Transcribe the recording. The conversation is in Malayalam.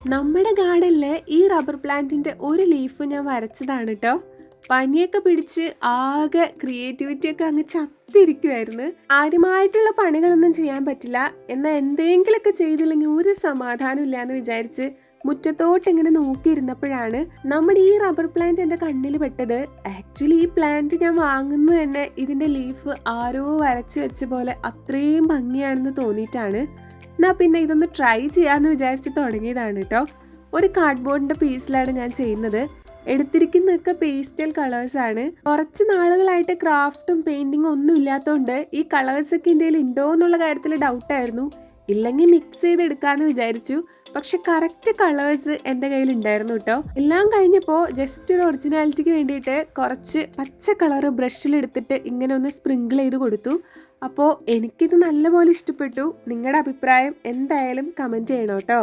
നമ്മുടെ ഗാർഡനിൽ ഈ റബ്ബർ പ്ലാന്റിന്റെ ഒരു ലീഫ് ഞാൻ വരച്ചതാണ് കേട്ടോ. പനിയൊക്കെ പിടിച്ച് ആകെ ക്രിയേറ്റിവിറ്റി ഒക്കെ അങ്ങ് ചത്തിരിക്കുമായിരുന്നു. ആരുമായിട്ടുള്ള പണികളൊന്നും ചെയ്യാൻ പറ്റില്ല, എന്നാൽ എന്തെങ്കിലുമൊക്കെ ചെയ്തില്ലെങ്കിൽ ഒരു സമാധാനം ഇല്ലാന്ന് വിചാരിച്ച് മുറ്റത്തോട്ട് ഇങ്ങനെ നോക്കിയിരുന്നപ്പോഴാണ് നമ്മുടെ ഈ റബ്ബർ പ്ലാന്റ് എൻ്റെ കണ്ണിൽ പെട്ടത്. ആക്ച്വലി ഈ പ്ലാന്റ് ഞാൻ വാങ്ങുന്നത് തന്നെ ഇതിന്റെ ലീഫ് ആരോ വരച്ച് വെച്ച പോലെ അത്രയും ഭംഗിയാണെന്ന് തോന്നിയിട്ടാണ്. എന്നാ പിന്നെ ഇതൊന്ന് ട്രൈ ചെയ്യാമെന്ന് വിചാരിച്ച് തുടങ്ങിയതാണ് കേട്ടോ. ഒരു കാർഡ്ബോർഡിന്റെ പീസിലാണ് ഞാൻ ചെയ്യുന്നത്. എടുത്തിരിക്കുന്നതൊക്കെ പേസ്റ്റൽ കളേഴ്സാണ്. കുറച്ച് നാളുകളായിട്ട് ക്രാഫ്റ്റും പെയിന്റിങ്ങും ഒന്നും ഇല്ലാത്തതുകൊണ്ട് ഈ കളേഴ്സൊക്കെ ഇന്ത്യയിൽ ഉണ്ടോ എന്നുള്ള കാര്യത്തിൽ ഡൗട്ടായിരുന്നു. ഇല്ലെങ്കിൽ മിക്സ് ചെയ്തെടുക്കാമെന്ന് വിചാരിച്ചു. പക്ഷെ കറക്റ്റ് കളേഴ്സ് എൻ്റെ കയ്യിൽ ഉണ്ടായിരുന്നു കേട്ടോ. എല്ലാം കഴിഞ്ഞപ്പോൾ ജസ്റ്റ് ഒരു ഒറിജിനാലിറ്റിക്ക് വേണ്ടിയിട്ട് കുറച്ച് പച്ച കളർ ബ്രഷിലെടുത്തിട്ട് ഇങ്ങനെ ഒന്ന് സ്പ്രിങ്കിൾ ചെയ്ത് കൊടുത്തു. അപ്പോൾ എനിക്കിത് നല്ലപോലെ ഇഷ്ടപ്പെട്ടു. നിങ്ങളുടെ അഭിപ്രായം എന്തായാലും കമൻറ്റ് ചെയ്യണം കേട്ടോ.